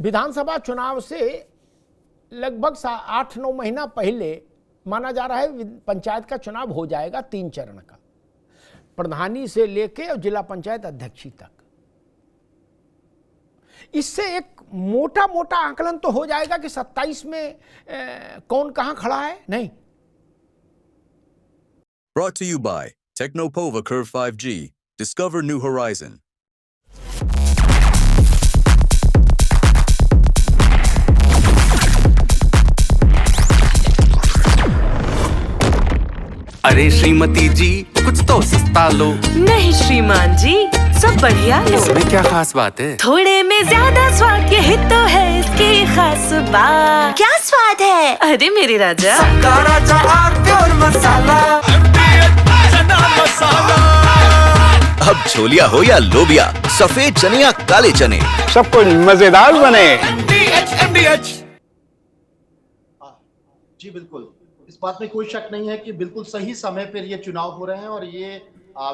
विधानसभा चुनाव से लगभग 8-9 महीना पहले माना जा रहा है पंचायत का चुनाव हो जाएगा 3 चरण का, प्रधानी से लेके और जिला पंचायत अध्यक्षी तक। इससे एक मोटा मोटा आकलन तो हो जाएगा कि 27 में कौन कहां खड़ा है। नहीं। Brought to you by Technopova Curve 5G. Discover new horizon. अरे श्रीमती जी, कुछ तो सस्ता लो। नहीं श्रीमान जी, सब बढ़िया लो। इसमें क्या खास बात है? थोड़े में ज्यादा स्वाद, यही तो है इसकी खास बात। क्या स्वाद है? अरे मेरे राजा, सबका राजा आरती और मसाला। अब छोलिया हो या लोबिया, सफेद चने या काले चने, सब कुछ मजेदार बने। जी बिल्कुल, इस बात में कोई शक नहीं है कि बिल्कुल सही समय पर ये चुनाव हो रहे हैं और ये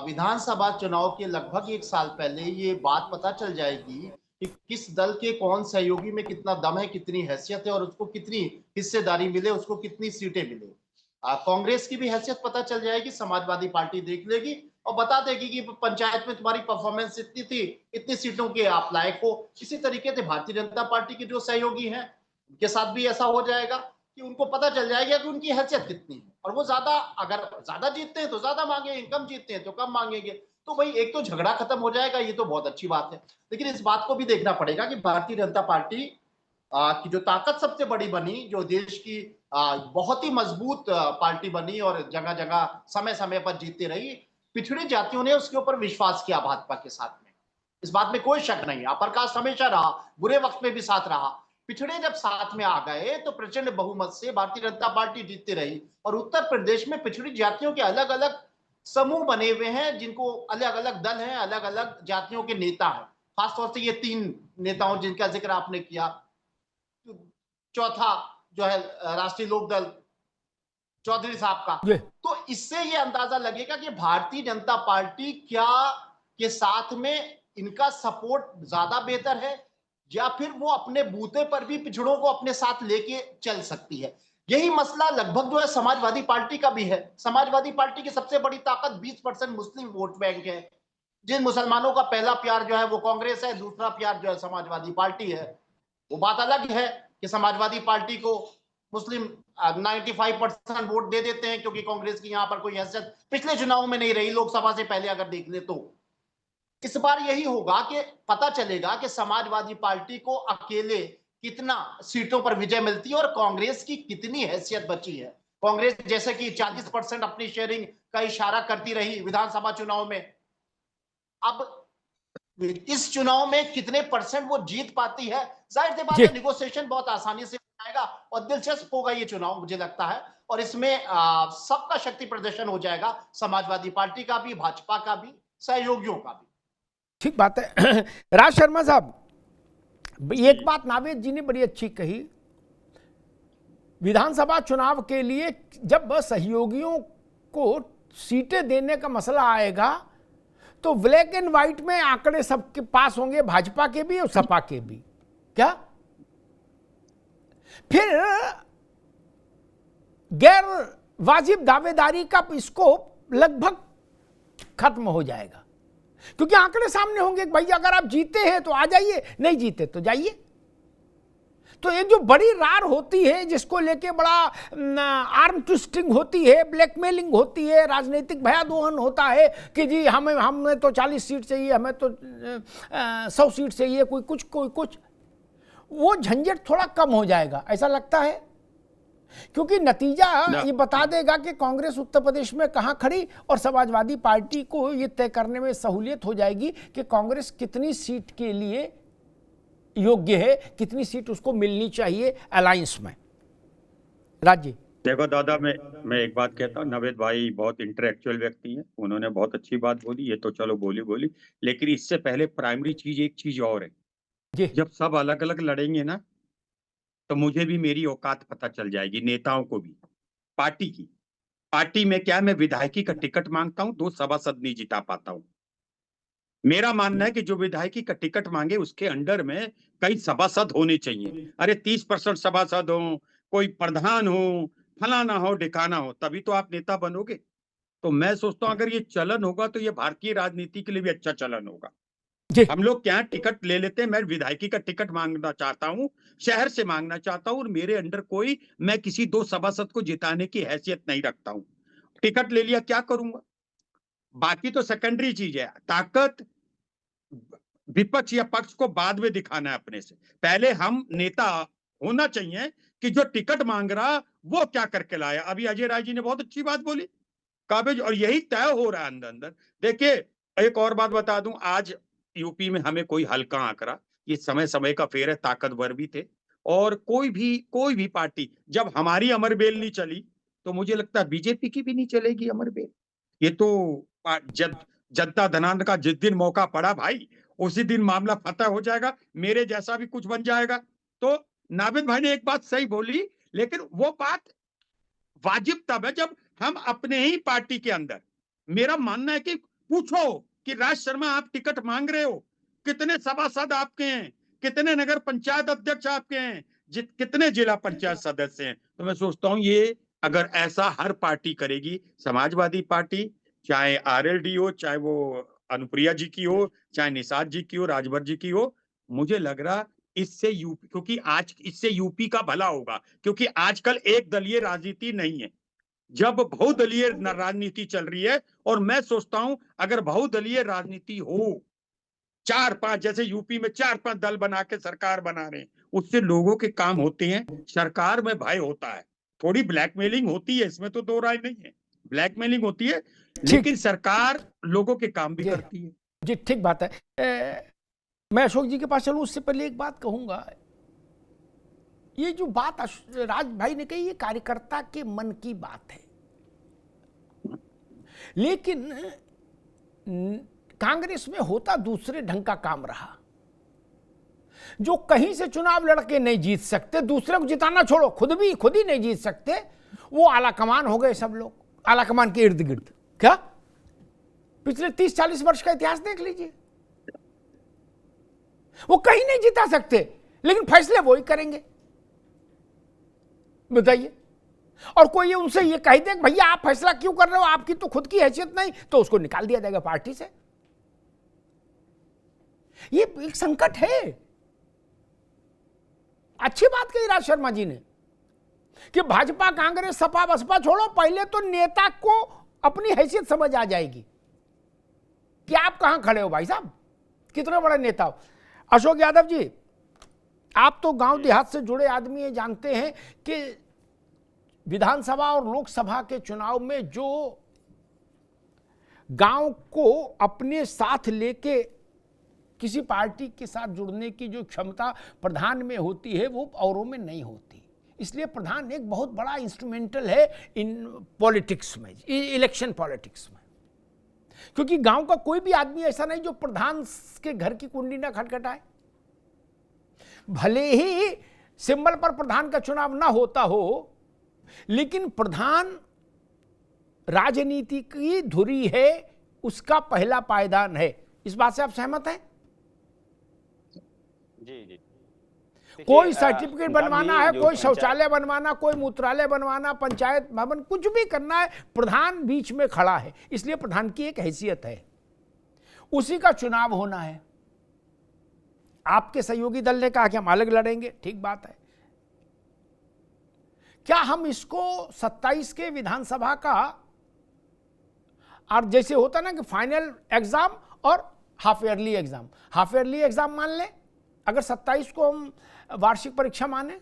विधानसभा चुनाव के लगभग 1 साल पहले ये बात पता चल जाएगी कि किस दल के कौन सहयोगी में कितना दम है, कितनी हैसियत है और उसको कितनी हिस्सेदारी मिले, उसको कितनी सीटें मिले। कांग्रेस की भी हैसियत पता चल जाएगी, समाजवादी पार्टी देख लेगी और बता देगी कि पंचायत में तुम्हारी परफॉर्मेंस इतनी थी, इतनी सीटों के आप लायक हो। इसी तरीके से भारतीय जनता पार्टी के जो सहयोगी हैं उनके साथ भी ऐसा हो जाएगा कि उनको पता चल जाएगा कि उनकी हैसियत कितनी है और वो अगर ज्यादा जीतते हैं तो ज्यादा मांगेंगे, कम जीतते हैं तो कम मांगेंगे। तो भाई एक तो झगड़ा खत्म हो जाएगा, ये तो बहुत अच्छी बात है। लेकिन इस बात को भी देखना पड़ेगा कि भारतीय जनता पार्टी की जो ताकत सबसे बड़ी बनी, जो देश की बहुत ही मजबूत पार्टी बनी और जगह जगह समय समय पर जीतती रही, पिछड़ी जातियों ने उसके ऊपर विश्वास किया भाजपा के साथ में। इस बात में कोई शक नहीं है। अपर कास्ट हमेशा रहा, बुरे वक्त में भी साथ रहा। पिछड़े जब साथ में आ गए तो प्रचंड बहुमत से भारतीय जनता पार्टी जीतती रही और उत्तर प्रदेश में पिछड़ी जातियों के अलग अलग समूह बने हुए हैं, जिनको अलग अलग दल हैं, अलग अलग जातियों के नेता हैं। खासतौर से ये 3 नेताओं जिनका जिक्र आपने किया, चौथा जो है राष्ट्रीय लोकदल चौधरी साहब का। तो इससे ये अंदाजा लगेगा कि भारतीय जनता पार्टी क्या के साथ में इनका सपोर्ट ज्यादा बेहतर है या फिर वो अपने बूते पर भी पिछड़ों को अपने साथ लेके चल सकती है। यही मसला लगभग जो है समाजवादी पार्टी का भी है। समाजवादी पार्टी की सबसे बड़ी ताकत 20% मुस्लिम वोट बैंक है। जिन मुसलमानों का पहला प्यार जो है वो कांग्रेस है, दूसरा प्यार जो है समाजवादी पार्टी है। वो बात अलग है कि समाजवादी पार्टी को मुस्लिम 95% वोट दे देते हैं क्योंकि कांग्रेस की यहां पर कोई हैसियत पिछले चुनाव में नहीं रही, लोकसभा से पहले अगर देख ले तो। इस बार यही होगा कि पता चलेगा कि समाजवादी पार्टी को अकेले कितना सीटों पर विजय मिलती है और कांग्रेस की कितनी हैसियत बची है। कांग्रेस जैसे कि 40% अपनी शेयरिंग का इशारा करती रही विधानसभा चुनाव में, अब इस चुनाव में कितने परसेंट वो जीत पाती है। जाहिर सी बात है निगोशिएशन बहुत आसानी से हो जाएगा और दिलचस्प होगा ये चुनाव, मुझे लगता है। और इसमें सबका शक्ति प्रदर्शन हो जाएगा, समाजवादी पार्टी का भी, भाजपा का भी, सहयोगियों का भी। ठीक बात है। राज शर्मा साहब, एक बात नावेद जी ने बड़ी अच्छी कही। विधानसभा चुनाव के लिए जब सहयोगियों को सीटें देने का मसला आएगा तो ब्लैक एंड व्हाइट में आंकड़े सबके पास होंगे, भाजपा के भी और सपा के भी। क्या फिर गैर वाजिब दावेदारी का स्कोप लगभग खत्म हो जाएगा क्योंकि आंकड़े सामने होंगे। भाई अगर आप जीते हैं तो आ जाइए, नहीं जीते तो जाइए। तो ये जो बड़ी रार होती है, जिसको लेके बड़ा आर्म ट्विस्टिंग होती है, ब्लैकमेलिंग होती है, राजनीतिक भयादोहन होता है कि जी हमें तो 40 सीट चाहिए, हमें तो 100 सीट चाहिए, कोई कुछ, वो झंझट थोड़ा कम हो जाएगा, ऐसा लगता है। क्योंकि नतीजा ये बता देगा कि कांग्रेस उत्तर प्रदेश में कहां खड़ी और समाजवादी पार्टी को ये तय करने में सहूलियत हो जाएगी कि कांग्रेस कितनी सीट के लिए योग्य है, कितनी सीट उसको मिलनी चाहिए अलायंस में। राज्य देखो दादा, मैं एक बात कहता हूँ, नवेद भाई बहुत इंटेलेक्चुअल व्यक्ति हैं, उन्होंने बहुत अच्छी बात बोली, ये तो चलो बोली, लेकिन इससे पहले प्राइमरी चीज एक चीज और है जी। जब सब अलग अलग लड़ेंगे ना तो मुझे भी मेरी औकात पता चल जाएगी, नेताओं को भी, पार्टी की। पार्टी में क्या, मैं विधायकी का टिकट मांगता हूं, 2 सभासद नहीं जिता पाता हूं। मेरा मानना है कि जो विधायकी का टिकट मांगे उसके अंडर में कई सभासद होने चाहिए। अरे 30% सभासद हो, कोई प्रधान हो, फलाना हो, ढिकाना हो, तभी तो आप नेता बनोगे। तो मैं सोचता हूं अगर ये चलन होगा तो ये भारतीय राजनीति के लिए भी अच्छा चलन होगा। जी हम लोग क्या टिकट ले लेते हैं, मैं विधायकी का टिकट मांगना चाहता हूं, शहर से मांगना चाहता हूं, और मेरे अंडर कोई, मैं किसी 2 सभासद को जिताने की हैसियत नहीं रखता हूं। टिकट ले लिया, क्या करूंगा? बाकी तो सेकेंडरी चीज है। ताकत विपक्ष या पक्ष को बाद में दिखाना है अपने से। पहले हम नेता होना चाहिए कि जो टिकट मांग रहा वो क्या करके लाया। अभी अजय राय जी ने बहुत अच्छी बात बोली, काबिज, और यही तय हो रहा है अंदर अंदर। देखिए, एक और बात बता दूं, आज यूपी में हमें कोई हल्का आंकड़ा, ये समय समय का फेर है, ताकतवर भी थे, और कोई भी पार्टी, जब हमारी अमरबेल नहीं चली तो मुझे लगता है बीजेपी की भी नहीं चलेगी अमरबेल। ये तो जनता धनान का जिस दिन मौका पड़ा भाई, उसी दिन मामला फतह हो जाएगा, मेरे जैसा भी कुछ बन जाएगा। तो नाविद भाई ने एक बात सही बोली, लेकिन वो बात वाजिब तब है जब हम अपने ही पार्टी के अंदर, मेरा मानना है कि पूछो कि राज शर्मा आप टिकट मांग रहे हो, कितने सभासद आपके हैं, कितने नगर पंचायत अध्यक्ष आपके हैं, कितने जिला पंचायत सदस्य हैं। तो मैं सोचता हूं ये अगर ऐसा हर पार्टी करेगी, समाजवादी पार्टी, चाहे आरएलडी हो, चाहे वो अनुप्रिया जी की हो, चाहे निषाद जी की हो, राजभर जी की हो, मुझे लग रहा इससे यूपी, क्योंकि आज इससे यूपी का भला होगा, क्योंकि आजकल एक दलीय राजनीति नहीं है, जब बहुदलीय राजनीति चल रही है। और मैं सोचता हूं अगर बहुदलीय राजनीति हो, 4-5, जैसे यूपी में 4-5 दल बना के सरकार बना रहे हैं, उससे लोगों के काम होते हैं, सरकार में भय होता है, थोड़ी ब्लैकमेलिंग होती है, इसमें तो दो राय नहीं है, ब्लैकमेलिंग होती है, लेकिन सरकार लोगों के काम भी करती है। जी ठीक बात है। मैं अशोक जी के पास चलूं उससे पहले एक बात कहूंगा, ये जो बात राज भाई ने कही, ये कार्यकर्ता के मन की बात है, लेकिन कांग्रेस में होता दूसरे ढंग का काम रहा। जो कहीं से चुनाव लड़के नहीं जीत सकते, दूसरे को जिताना छोड़ो, खुद ही नहीं जीत सकते, वो आलाकमान हो गए सब लोग, आलाकमान के इर्द गिर्द। क्या पिछले 30-40 वर्ष का इतिहास देख लीजिए, वो कहीं नहीं जिता सकते, लेकिन फैसले वो ही करेंगे। बताइए, और कोई उनसे ये कह दे भैया आप फैसला क्यों कर रहे हो, आपकी तो खुद की हैसियत नहीं, तो उसको निकाल दिया जाएगा पार्टी से। ये एक संकट है। अच्छी बात कही राज शर्मा जी ने कि भाजपा, कांग्रेस, सपा, बसपा छोड़ो, पहले तो नेता को अपनी हैसियत समझ आ जाएगी कि आप कहां खड़े हो भाई साहब, कितने बड़े नेता हो। अशोक यादव जी, आप तो गांव देहात से जुड़े आदमी हैं, जानते हैं कि विधानसभा और लोकसभा के चुनाव में जो गांव को अपने साथ लेके किसी पार्टी के साथ जुड़ने की जो क्षमता प्रधान में होती है, वो औरों में नहीं होती। इसलिए प्रधान एक बहुत बड़ा इंस्ट्रूमेंटल है इन पॉलिटिक्स में, इलेक्शन पॉलिटिक्स में, क्योंकि गांव का कोई भी आदमी ऐसा नहीं जो प्रधान के घर की कुंडी ना खटखटाए। भले ही सिंबल पर प्रधान का चुनाव ना होता हो, लेकिन प्रधान राजनीति की धुरी है, उसका पहला पायदान है। इस बात से आप सहमत हैं? जी। कोई सर्टिफिकेट बनवाना है, कोई शौचालय बनवाना, कोई मूत्रालय बनवाना, पंचायत भवन, कुछ भी करना है, प्रधान बीच में खड़ा है। इसलिए प्रधान की एक हैसियत है, उसी का चुनाव होना है। आपके सहयोगी दल ने कहा कि हम अलग लड़ेंगे, ठीक बात है। क्या हम इसको 27 के विधानसभा का, और जैसे होता ना कि फाइनल एग्जाम और half yearly exam, half yearly exam मान लें, अगर 27 को हम वार्षिक परीक्षा माने?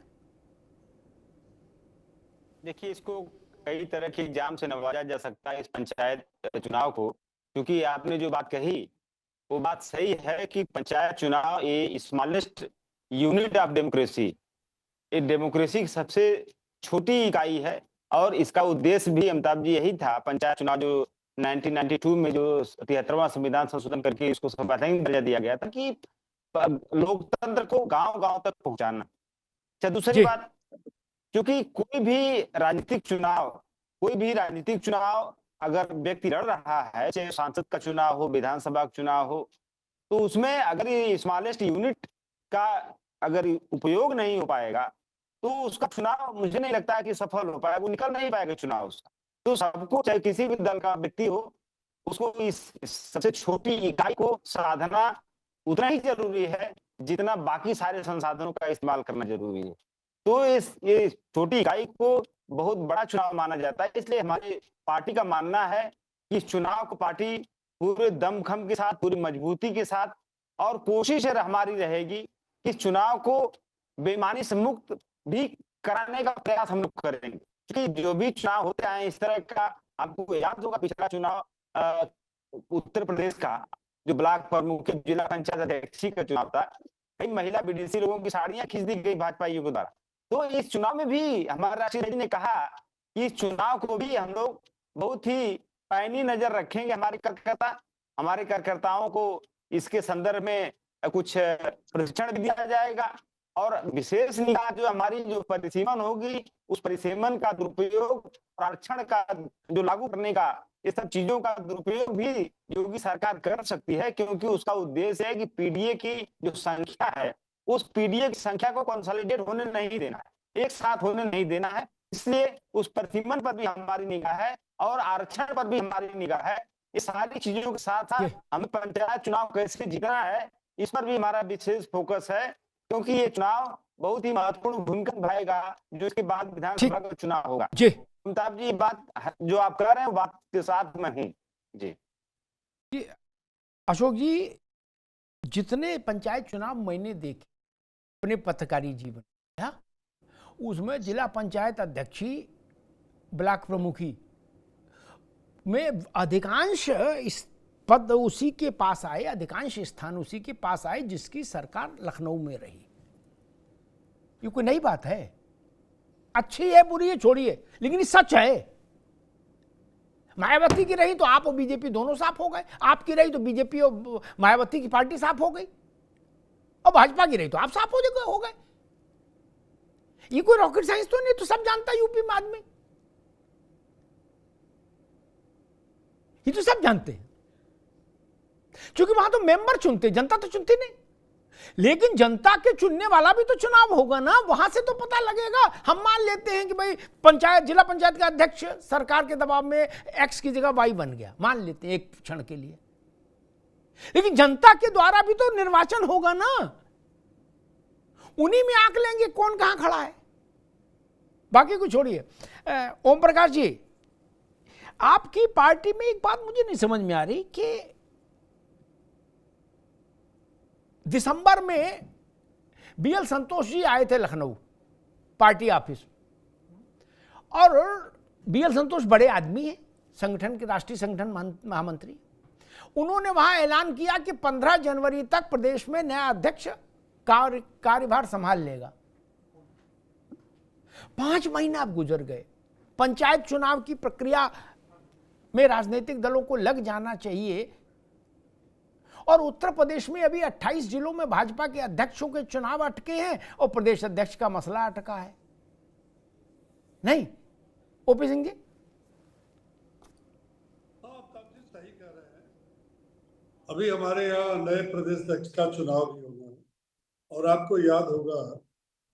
देखिए, इसको कई तरह के एग्जाम से नवाजा जा सकता है इस पंचायत चुनाव को, क्योंकि आपने जो बात कही वो बात सही है कि पंचायत चुनाव ये स्मॉलेस्ट यूनिट ऑफ डेमोक्रेसी, ये डेमोक्रेसी की सबसे छोटी इकाई है। और इसका उद्देश्य भी अमिताभ जी यही था, पंचायत चुनाव जो 1992 में जो 73वां संविधान संशोधन करके इसको संवैधानिक दर्जा दिया गया था कि लोकतंत्र को गांव-गांव तक पहुंचाना। अच्छा, दूसरी बात, क्योंकि कोई भी राजनीतिक चुनाव अगर व्यक्ति लड़ रहा है, चाहे सांसद का चुनाव हो, विधानसभा का चुनाव हो, तो उसमें अगर ये स्मॉलेस्ट यूनिट का अगर उपयोग नहीं हो पाएगा तो उसका चुनाव मुझे नहीं लगता है कि सफल हो पाएगा, वो निकल नहीं पाएगा चुनाव उसका। तो सबको, चाहे किसी भी दल का व्यक्ति हो, उसको इस सबसे छोटी इकाई को साधना उतना ही जरूरी है जितना बाकी सारे संसाधनों का इस्तेमाल करना जरूरी है। तो ये छोटी इकाई को बहुत बड़ा चुनाव माना जाता है, इसलिए हमारी पार्टी का मानना है कि इस चुनाव को पार्टी पूरे दमखम के साथ, पूरी मजबूती के साथ, और कोशिश हमारी रहेगी कि इस चुनाव को बेईमानी से मुक्त भी कराने का प्रयास हम लोग करेंगे। क्योंकि जो भी चुनाव होते हैं इस तरह का, आपको याद होगा पिछला चुनाव उत्तर प्रदेश का जो ब्लॉक प्रमुख, जिला पंचायत अध्यक्ष का चुनाव था, कई महिला बीडीसी लोगों की साड़ियां खींच दी गई भाजपाइयों के द्वारा। तो इस चुनाव में भी हमारे राष्ट्रीय अध्यक्ष ने कहा कि इस चुनाव को भी हम लोग बहुत ही पैनी नजर रखेंगे। हमारे कार्यकर्ताओं को इसके संदर्भ में कुछ प्रशिक्षण भी दिया जाएगा, और विशेष निगाह जो हमारी जो परिसीमन होगी, उस परिसीमन का दुरुपयोग, आरक्षण का जो लागू करने का, ये सब चीजों का दुरुपयोग भी योगी सरकार कर सकती है, क्योंकि उसका उद्देश्य है कि पीडीए की जो संख्या है, उस पीडीए की संख्या को कंसोलिडेट होने नहीं देना है, एक साथ होने नहीं देना है। इसलिए उस परिसीमन पर भी हमारी निगाह है और आरक्षण पर भी हमारी निगाह है। इस सारी चीजों के साथ साथ हमें पंचायत चुनाव कैसे जीतना है, इस पर भी हमारा विशेष फोकस है, क्योंकि ये चुनाव बहुत ही महत्वपूर्ण भूमिका निभाएगा जो इसके बाद विधानसभा का चुनाव होगा। जी अमिताभ जी, बात जो आप कह रहे हैं बात के साथ मैं हूँ। जी अशोक जी, जितने पंचायत चुनाव मैंने देखे अपने पत्रकारी जीवन में, उसमें जिला पंचायत अध्यक्षी, ब्लॉक प्रमुखी में अधिकांश इस पद उसी के पास आए, अधिकांश स्थान उसी के पास आए जिसकी सरकार लखनऊ में रही। ये कोई नई बात है, अच्छी है बुरी है छोड़िए, लेकिन ये सच है। मायावती की रही तो आप और बीजेपी दोनों साफ हो गए, आपकी रही तो बीजेपी और मायावती की पार्टी साफ हो गई, और भाजपा की रही तो आप साफ हो गए। ये कोई रॉकेट साइंस तो नहीं, तो सब जानता है यूपी में आदमी, ये तो सब जानते हैं, क्योंकि वहां तो मेंबर चुनते, जनता तो चुनती नहीं। लेकिन जनता के चुनने वाला भी तो चुनाव होगा ना, वहां से तो पता लगेगा। हम मान लेते हैं कि भाई पंचायत, जिला पंचायत का अध्यक्ष सरकार के दबाव में एक्स की जगह वाई बन गया, मान लेते हैं एक क्षण के लिए, लेकिन जनता के द्वारा भी तो निर्वाचन होगा ना, उन्हीं में आंक लेंगे कौन कहां खड़ा है। बाकी को छोड़िए। ओम प्रकाश जी, आपकी पार्टी में एक बात मुझे नहीं समझ में आ रही कि दिसंबर में बीएल संतोष जी आए थे लखनऊ पार्टी ऑफिस, और बीएल संतोष बड़े आदमी हैं, संगठन के राष्ट्रीय संगठन महामंत्री। उन्होंने वहां ऐलान किया कि 15 जनवरी तक प्रदेश में नया अध्यक्ष कार्यभार संभाल लेगा। 5 महीना अब गुजर गए, पंचायत चुनाव की प्रक्रिया में राजनीतिक दलों को लग जाना चाहिए, और उत्तर प्रदेश में अभी 28 जिलों में भाजपा के अध्यक्षों के चुनाव अटके हैं और प्रदेश अध्यक्ष का मसला अटका है। नहीं ओपी सिंह जी? सही कह रहे हैं। अभी हमारे यहाँ नए प्रदेश अध्यक्ष का चुनाव भी होगा, और आपको याद होगा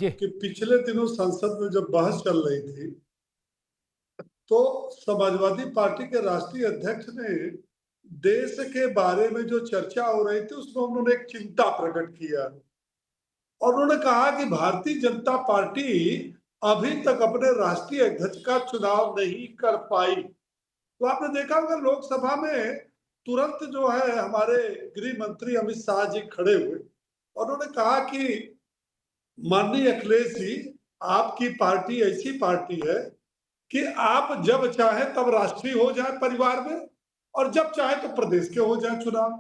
कि पिछले दिनों संसद में जब बहस चल रही थी तो समाजवादी पार्टी के राष्ट्रीय अध्यक्ष ने देश के बारे में जो चर्चा हो रही थी उसमें उन्होंने एक चिंता प्रकट किया, और उन्होंने कहा कि भारतीय जनता पार्टी अभी तक अपने राष्ट्रीय अध्यक्ष का चुनाव नहीं कर पाई। तो आपने देखा होगा लोकसभा में तुरंत जो है हमारे गृह मंत्री अमित शाह जी खड़े हुए, और उन्होंने कहा कि माननीय अखिलेश जी, आपकी पार्टी ऐसी पार्टी है कि आप जब चाहे तब राष्ट्रीय हो जाए परिवार में, और जब चाहे तो प्रदेश के हो जाए चुनाव।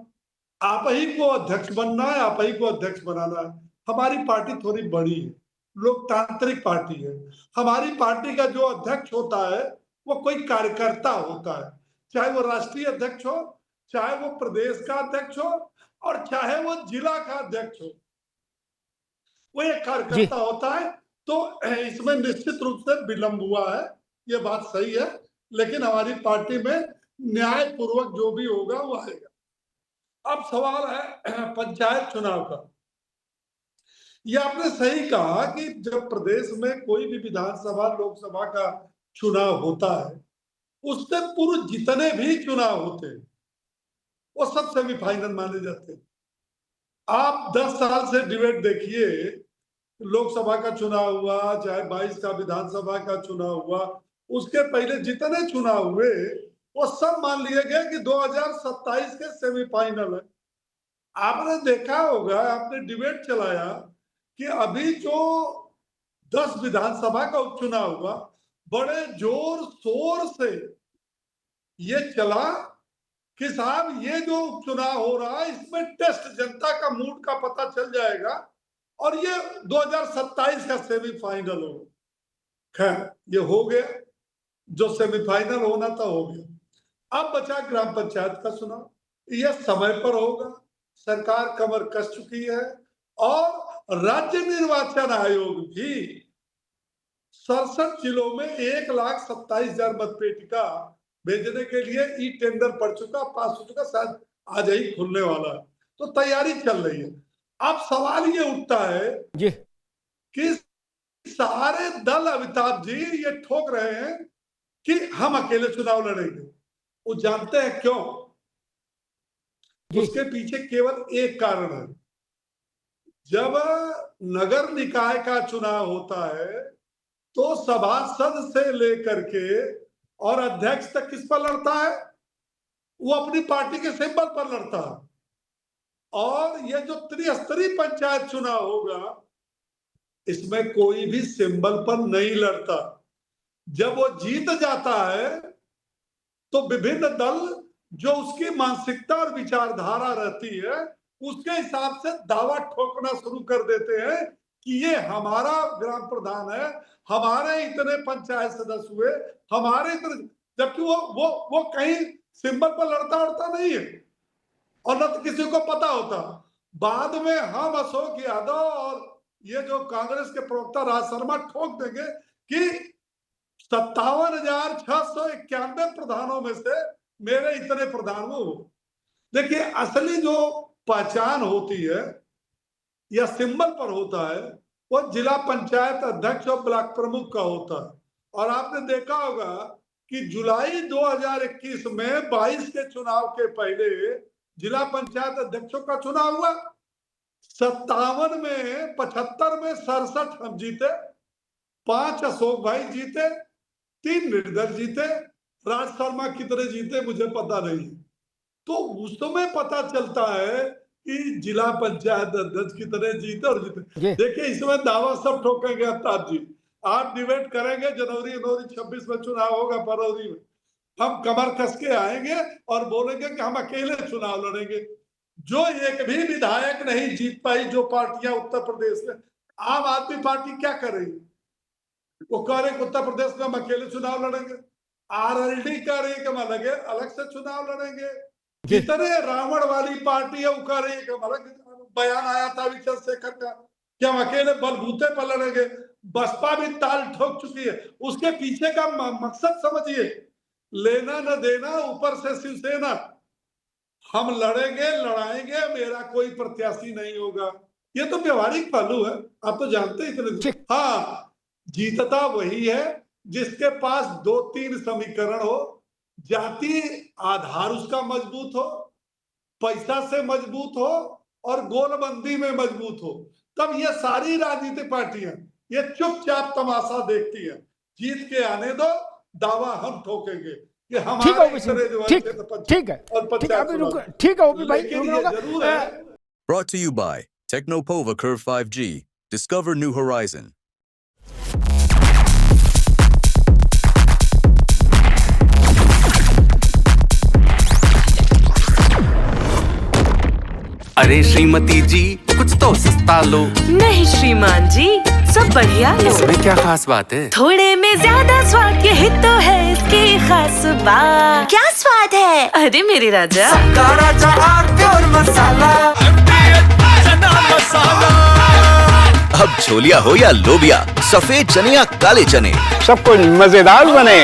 आप ही को अध्यक्ष बनना है, आप ही को अध्यक्ष बनाना है। हमारी पार्टी थोड़ी बड़ी है, लोकतांत्रिक पार्टी है। हमारी पार्टी का जो अध्यक्ष होता है वो कोई कार्यकर्ता होता है, चाहे वो राष्ट्रीय अध्यक्ष हो, चाहे वो प्रदेश का अध्यक्ष हो, और चाहे वो जिला का अध्यक्ष हो, वो एक कार्यकर्ता होता है। तो इसमें निश्चित रूप से विलंब हुआ है, ये बात सही है, लेकिन हमारी पार्टी में न्याय पूर्वक जो भी होगा वो आएगा। अब सवाल है पंचायत चुनाव का। ये आपने सही कहा कि जब प्रदेश में कोई भी विधानसभा लोकसभा का चुनाव होता है, उससे पूर्व जितने भी चुनाव होते हैं वो सब सेमीफाइनल माने जाते हैं। आप 10 साल से डिबेट देखिए, लोकसभा का चुनाव हुआ चाहे 22 का विधानसभा का चुनाव हुआ, उसके पहले जितने चुनाव हुए वो सब मान लिए गए कि 2027 के सेमीफाइनल है। आपने देखा होगा, आपने डिबेट चलाया कि अभी जो 10 विधानसभा का उपचुनाव हुआ, बड़े जोर शोर से ये चला कि साहब ये जो उपचुनाव हो रहा है इसमें टेस्ट जनता का मूड का पता चल जाएगा और ये 2027 का सेमीफाइनल हो। खैर ये हो गया, जो सेमीफाइनल होना था हो गया। अब बचा ग्राम पंचायत का चुनाव, यह समय पर होगा, सरकार कमर कस चुकी है और राज्य निर्वाचन आयोग भी 67 जिलों में 1,27,000 मतपेटिका भेजने के लिए ई टेंडर पड़ चुका, पास हो चुका, शायद आज ही खुलने वाला है, तो तैयारी चल रही है। अब सवाल ये उठता है कि सारे दल अमिताभ जी ये ठोक रहे हैं कि हम अकेले चुनाव लड़ेंगे। वो जानते हैं क्यों? उसके पीछे केवल एक कारण है। जब नगर निकाय का चुनाव होता है तो सभासद से लेकर के और अध्यक्ष तक किस पर लड़ता है? वो अपनी पार्टी के सिंबल पर लड़ता है। और ये जो त्रिस्तरीय पंचायत चुनाव होगा, इसमें कोई भी सिंबल पर नहीं लड़ता। जब वो जीत जाता है तो विभिन्न दल जो उसकी मानसिकता और विचारधारा रहती है उसके हिसाब से दावा ठोकना शुरू कर देते हैं कि ये हमारा ग्राम प्रधान है, हमारे इतने पंचायत सदस्य हुए, हमारे इतने, जबकि वो कहीं सिंबल पर लड़ता नहीं है और न तो किसी को पता होता। बाद में हम अशोक यादव और ये जो कांग्रेस के प्रवक्ता राज शर्मा ठोक देंगे कि 57,691 प्रधानों में से मेरे इतने प्रधान हो। देखिए, असली जो पहचान होती है या सिंबल पर होता है वो जिला पंचायत अध्यक्ष और ब्लॉक प्रमुख का होता है। और आपने देखा होगा कि जुलाई 2021 में 22 के चुनाव के पहले जिला पंचायत अध्यक्षों का चुनाव हुआ। 57 में 75 में 67 हम जीते, 5 अशोक भाई जीते, 3 निर्दल जीते, राज शर्मा कितने जीते मुझे पता नहीं। तो उस समय पता चलता है कि जिला पंचायत अध्यक्ष कितने जीते और जीते। देखिए, इसमें दावा सब ठोकेंगे अमिताभ जी। आप डिबेट करेंगे, जनवरी 26 में चुनाव होगा, फरवरी में हम कमर कस के आएंगे और बोलेंगे कि हम अकेले चुनाव लड़ेंगे। जो एक भी विधायक नहीं जीत पाई जो पार्टियां उत्तर प्रदेश में, आम आदमी पार्टी क्या कर रही है? वो कह रहे उत्तर प्रदेश में हम अकेले चुनाव लड़ेंगे। आरएलडी कह रही है कि हम अलग से चुनाव लड़ेंगे। जितने रावण वाली पार्टी है वो कह रही है कि हम अलग, बयान आया था चंद्रशेखर का कि हम अकेले बलबूते पर लड़ेंगे। बसपा भी ताल ठोक चुकी है। उसके पीछे का मकसद समझिए, लेना न देना, ऊपर से शिवसेना, हम लड़ेंगे लड़ाएंगे, मेरा कोई प्रत्याशी नहीं होगा। ये तो व्यवहारिक पहलू है, आप तो जानते ही इतने। हाँ, जीतता वही है जिसके पास 2-3 समीकरण हो, जाति आधार उसका मजबूत हो, पैसा से मजबूत हो और गोलबंदी में मजबूत हो। तब ये सारी राजनीतिक पार्टियां ये चुपचाप तमाशा देखती है। जीत के आने दो, दावा हम ठोकेंगे कि हमारे ठीक है ओपी भाई, जरूर है। Brought to you by Technopova Curve 5G. Discover new horizon. अरे श्रीमती जी, कुछ तो सस्ता लो। नहीं श्रीमान जी, सब बढ़िया लो। इसमें क्या खास बात है? थोड़े में ज्यादा स्वाद, यही तो है इसकी खास बात। क्या स्वाद है? अरे मेरे राजा, सबका राजा आरती और मसाला। अब छोलिया हो या लोबिया, सफेद चने या काले चने, सब कुछ मजेदार बने।